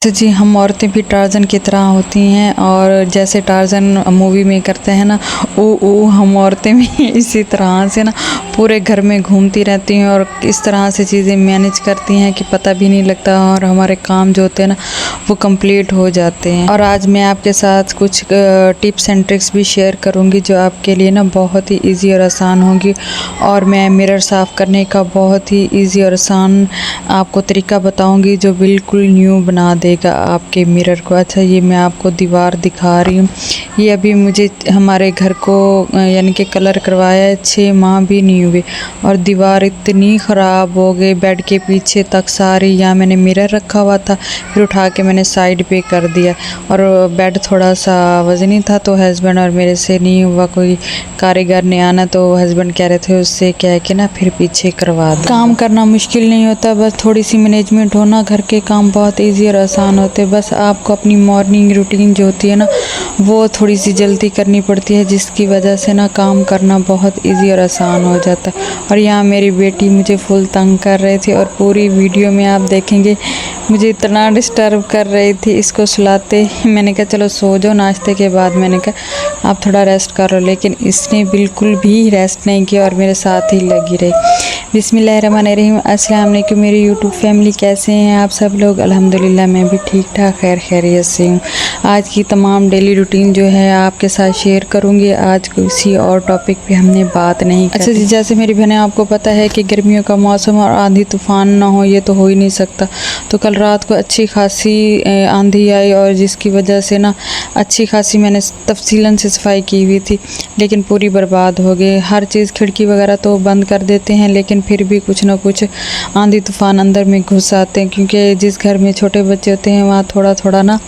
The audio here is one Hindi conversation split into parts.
तो जी हम औरतें भी टार्जन की तरह होती हैं और जैसे टार्जन मूवी में करते हैं ना वो हम औरतें भी इसी तरह से ना पूरे घर में घूमती रहती हैं और इस तरह से चीज़ें मैनेज करती हैं कि पता भी नहीं लगता और हमारे काम जो होते हैं ना वो कंप्लीट हो जाते हैं। और आज मैं आपके साथ कुछ टिप्स एंड ट्रिक्स भी शेयर करूंगी जो आपके लिए ना बहुत ही ईजी और आसान होगी। और मैं मिरर साफ़ करने का बहुत ही ईजी और आसान आपको तरीका बताऊंगी जो बिल्कुल न्यू बना देगा आपके मिरर को। अच्छा, ये मैं आपको दीवार दिखा रही हूँ। ये अभी मुझे हमारे घर को यानी कि कलर करवाया है, 6 माह भी नहीं हुए और दीवार इतनी ख़राब हो गई, बेड के पीछे तक सारी। यहाँ मैंने मिरर रखा हुआ था, फिर उठा के मैंने साइड पे कर दिया और बेड थोड़ा सा वजनी था तो हस्बैंड और मेरे से नहीं हुआ, कोई कारीगर ने आना तो हस्बैंड कह रहे थे उससे कह के ना फिर पीछे करवा दो। काम करना मुश्किल नहीं होता, बस थोड़ी सी मैनेजमेंट होना, घर के काम बहुत ईजी और आसान होते। बस आपको अपनी मॉर्निंग रूटीन जो होती है ना वो थोड़ी सी जल्दी करनी पड़ती है, जिसकी वजह से ना काम करना बहुत इजी और आसान हो जाता है। और यहाँ मेरी बेटी मुझे फुल तंग कर रही थी और पूरी वीडियो में आप देखेंगे मुझे इतना डिस्टर्ब कर रही थी। इसको सुलाते मैंने कहा चलो सो जाओ, नाश्ते के बाद मैंने कहा आप थोड़ा रेस्ट करो, लेकिन इसने बिल्कुल भी रेस्ट नहीं किया और मेरे साथ ही लगी रही। बिस्मिल्लाहिर्रहमानिर्रहीम, अस्सलाम वालेकुम मेरी यूट्यूब फैमिली, कैसे हैं आप सब लोग? अल्हम्दुलिल्लाह मैं भी ठीक ठाक खैरियत से हूँ। आज की तमाम डेली रूटीन जो है आपके साथ शेयर करूँगी। आज किसी और टॉपिक पे हमने बात नहीं की। अच्छा जी, जैसे मेरी बहनें आपको पता है कि गर्मियों का मौसम और आंधी तूफ़ान ना हो ये तो हो ही नहीं सकता। तो कल रात को अच्छी खासी आंधी आई और जिसकी वजह से ना अच्छी खासी मैंने तफसीलन से सफाई की हुई थी लेकिन पूरी बर्बाद हो गई। हर चीज़ खिड़की वगैरह तो बंद कर देते हैं लेकिन फिर भी कुछ ना कुछ आंधी तूफ़ान अंदर में घुस आते हैं, क्योंकि जिस घर में छोटे बच्चे होते हैं वहाँ थोड़ा थोड़ा ना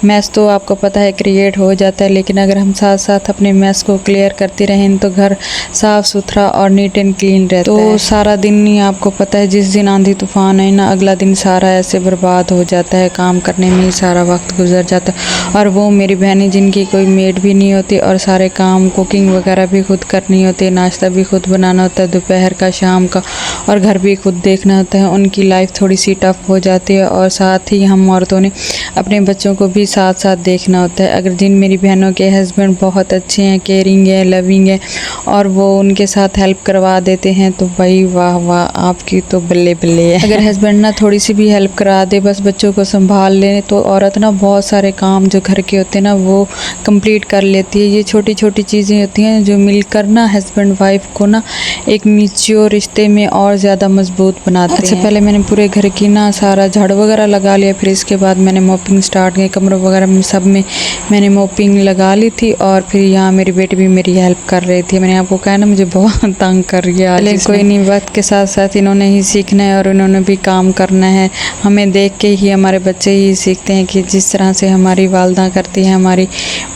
मैस तो आपको पता है क्रिएट हो जाता है। लेकिन अगर हम साथ साथ अपने मैस को क्लियर करते रहें तो घर साफ़ सुथरा और नीट एंड क्लीन रहता है। तो सारा दिन ही आपको पता है जिस दिन आंधी तूफ़ान है ना अगला दिन सारा ऐसे बर्बाद हो जाता है, काम करने में ही सारा वक्त गुजर जाता है। और वो मेरी बहनें जिनकी कोई मेड भी नहीं होती और सारे काम कुकिंग वगैरह भी खुद करनी होती है, नाश्ता भी खुद बनाना होता है, दोपहर का शाम का, और घर भी खुद देखना होता है, उनकी लाइफ थोड़ी सी टफ हो जाती है। और साथ ही हम औरतों ने अपने बच्चों को भी साथ साथ देखना होता है। अगर जिन मेरी बहनों के हस्बैंड बहुत अच्छे हैं, केयरिंग है, लविंग है और वो उनके साथ हेल्प करवा देते हैं तो भाई वाह वाह, आपकी तो बल्ले बल्ले है। अगर हस्बैंड ना थोड़ी सी भी हेल्प करा दे, बस बच्चों को संभाल ले, तो औरत ना बहुत सारे काम जो घर के होते हैं ना वो कंप्लीट कर लेती है। ये छोटी छोटी चीज़ें होती हैं जो मिलकर ना हस्बैंड वाइफ को ना एक म्यूचुअल रिश्ते में और ज़्यादा मजबूत बनाते हैं। अच्छा, पहले मैंने पूरे घर की ना सारा झाड़ू वगैरह लगा लिया, फिर इसके बाद मैंने मोपिंग स्टार्ट की, कमरों वगैरह में सब में मैंने मोपिंग लगा ली थी। और फिर यहाँ मेरी बेटी भी मेरी हेल्प कर रही थी। मैंने आपको कहा ना मुझे बहुत तंग कर रही है, कोई नहीं, वक्त के साथ साथ इन्होंने ही सीखना है और इन्होंने भी काम करना है। हमें देख के ही हमारे बच्चे ही सीखते हैं कि जिस तरह से हमारी वालदा करती है, हमारी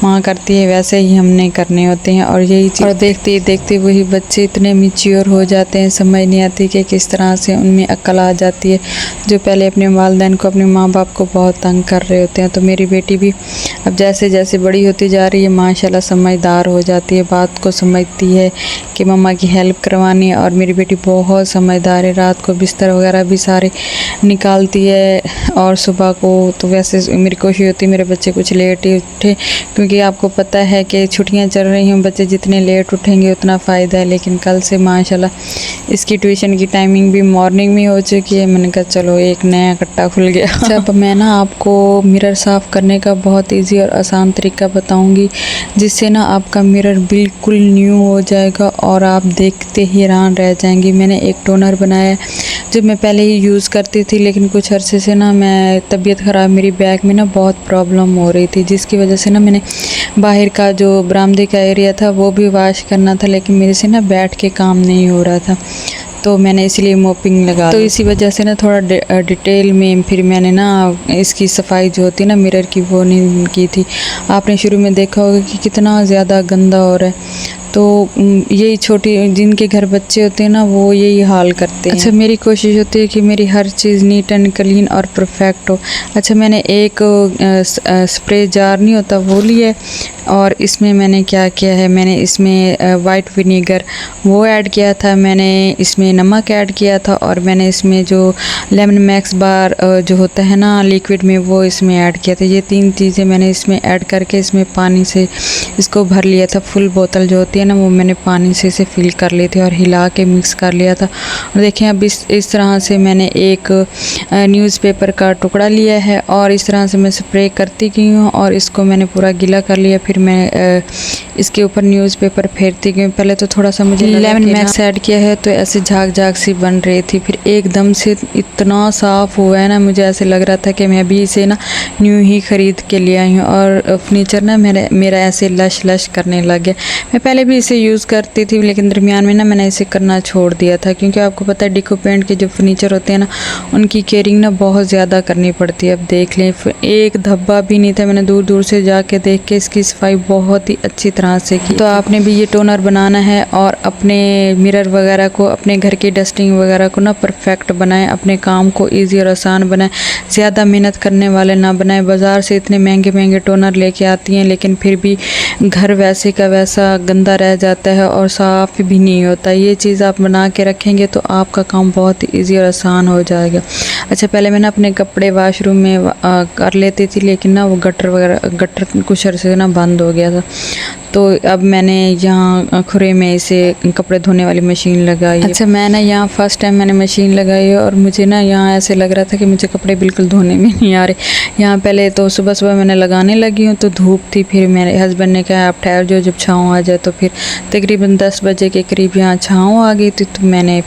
माँ करती है, वैसे ही हमने करने होते हैं। और यही चीज़ और देखते देखते वही बच्चे इतने मैच्योर हो जाते हैं, समझ नहीं आती कि किस तरह से उनमें अक्ल आ जाती है जो पहले अपने वालिदैन को, अपने माँ बाप को बहुत तंग कर रहे होते हैं। तो मेरी बेटी भी अब जैसे जैसे बड़ी होती जा रही है माशाल्लाह समझदार हो जाती है, बात को समझती है कि मम्मा की हेल्प करवानी है। और मेरी बेटी बहुत समझदार है, रात को बिस्तर वगैरह भी सारे निकालती है और सुबह को तो वैसे मेरी कोशिश होती है मेरे बच्चे कुछ लेट ही उठे, क्योंकि आपको पता है कि छुट्टियां चल रही हैं, बच्चे जितने लेट उठेंगे उतना फ़ायदा है। लेकिन कल से माशाल्लाह इसकी ट्यूशन की टाइमिंग भी मॉर्निंग में हो चुकी है। मैंने कहा चलो एक नया कट्टा खुल गया। जब मैं ना आपको मिरर साफ़ करने का बहुत ईजी और आसान तरीका बताऊंगी जिससे ना आपका मिरर बिल्कुल न्यू हो जाएगा और आप देखते ही हैरान रह जाएंगी। मैंने एक टोनर बनाया जो मैं पहले ही यूज़ करती थी, लेकिन कुछ अरसे से ना मैं तबीयत ख़राब, मेरी बैक में ना बहुत प्रॉब्लम हो रही थी, जिसकी वजह से ना मैंने बाहर का जो बरामदे का एरिया था वो भी वॉश करना था, लेकिन मेरे से ना बैठ के काम नहीं हो रहा था, तो मैंने इसलिए मोपिंग लगा। तो इसी वजह से ना थोड़ा डिटेल में फिर मैंने ना इसकी सफाई जो होती है ना मिरर की वो नहीं की थी। आपने शुरू में देखा होगा कि कितना ज़्यादा गंदा हो रहा है। तो यही छोटी जिनके घर बच्चे होते हैं ना वो यही हाल करते हैं। अच्छा, मेरी कोशिश होती है कि मेरी हर चीज़ नीट एंड क्लीन और परफेक्ट हो। अच्छा, मैंने एक स्प्रे जार नहीं होता वो लिया है और इसमें मैंने क्या किया है, मैंने इसमें वाइट विनेगर वो ऐड किया था, मैंने इसमें नमक ऐड किया था और मैंने इसमें जो लेमन मैक्स बार जो होता है ना लिक्विड में वो इसमें ऐड किया था। ये 3 चीज़ें मैंने इसमें ऐड करके इसमें पानी से इसको भर लिया था। फुल बोतल जो होती है ना वो मैंने पानी से इसे फिल कर ली थी और हिला के मिक्स कर लिया था। और देखें अब इस तरह से मैंने एक न्यूज़पेपर का टुकड़ा लिया है और इस तरह से मैं स्प्रे करती गई हूँ और इसको मैंने पूरा गीला कर लिया। फिर मैं इसके ऊपर न्यूज़पेपर फेरती गई। पहले तो थोड़ा सा मुझे लेमन मैक्स ऐड किया है तो ऐसे झाग झाग सी बन रही थी, फिर एकदम से इतना साफ़ हुआ है ना, मुझे ऐसे लग रहा था कि मैं अभी इसे ना न्यू ही ख़रीद के ले आई हूँ। और फर्नीचर ना मेरा ऐसे लश लश करने लग गया। मैं पहले भी इसे यूज़ करती थी लेकिन दरमियान में ना मैंने इसे करना छोड़ दिया था, क्योंकि आपको पता है डिको पेंट के जो फर्नीचर होते हैं ना उनकी केयरिंग ना बहुत ज़्यादा करनी पड़ती है। अब देख लें एक धब्बा भी नहीं था, मैंने दूर दूर से जाके देख के इसकी सफाई बहुत ही अच्छी तरह से की। तो आपने भी ये टोनर बनाना है और अपने मिरर वगैरह को, अपने घर की डस्टिंग वगैरह को ना परफेक्ट बनाएं, अपने काम को इजी और आसान बनाएं, ज़्यादा मेहनत करने वाले ना बनाएं। बाज़ार से इतने महंगे महंगे टोनर लेके आती हैं लेकिन फिर भी घर वैसे का वैसा गंदा रह जाता है और साफ़ भी नहीं होता। ये चीज़ आप बना के रखेंगे तो आपका काम बहुत ही ईजी और आसान हो जाएगा। अच्छा, पहले मैं ना अपने कपड़े वाशरूम में कर लेती थी लेकिन ना वो गटर कुछ अरसे से ना बंद हो गया था, तो अब मैंने यहाँ खुरे में इसे कपड़े धोने वाली मशीन लगाई। अच्छा, मैं ना यहाँ फ़र्स्ट टाइम मैंने मशीन लगाई है और मुझे ना यहाँ ऐसे लग रहा था कि मुझे कपड़े बिल्कुल धोने में नहीं आ रहे। यहाँ पहले तो सुबह सुबह मैंने लगाने लगी हूँ तो धूप थी, फिर मेरे हस्बैंड ने कहा आप ठहर जो, जब छाँव आ जाए, तो फिर तकरीबन 10 बजे के करीब यहाँ छाँव आ गई थी तो मैंने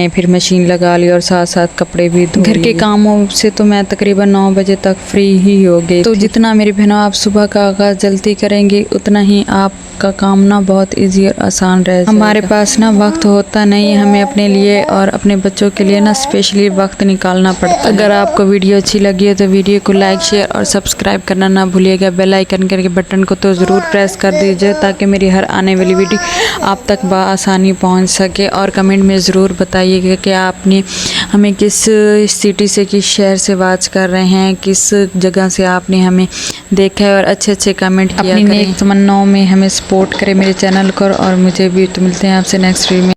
फिर मशीन लगा ली और साथ साथ कपड़े भी धो। घर के कामों से तो मैं तकरीबन 9 बजे तक फ्री ही हो गई। तो जितना मेरी बहनों आप सुबह का आगाज़ जल्दी करेंगे उतना ही आपका काम ना बहुत इजी और आसान रह जाएगा। हमारे पास ना वक्त होता नहीं, हमें अपने लिए और अपने बच्चों के लिए ना स्पेशली वक्त निकालना पड़ता है। अगर आपको वीडियो अच्छी लगी है तो वीडियो को लाइक, शेयर और सब्सक्राइब करना ना भूलिएगा। बेल आइकन करके बटन को तो ज़रूर प्रेस कर दीजिए ताकि मेरी हर आने वाली वीडियो आप तक बआसानी पहुंच सके। और कमेंट में ज़रूर बताइएगा कि आपने हमें किस सिटी से, किस शहर से वॉच कर रहे हैं, किस जगह से आपने हमें देखा है और अच्छे अच्छे कमेंट किया। अपनी नेक तमन्नाओं में हमें सपोर्ट करें मेरे चैनल को और मुझे भी। तो मिलते हैं आपसे नेक्स्ट वीडियो में।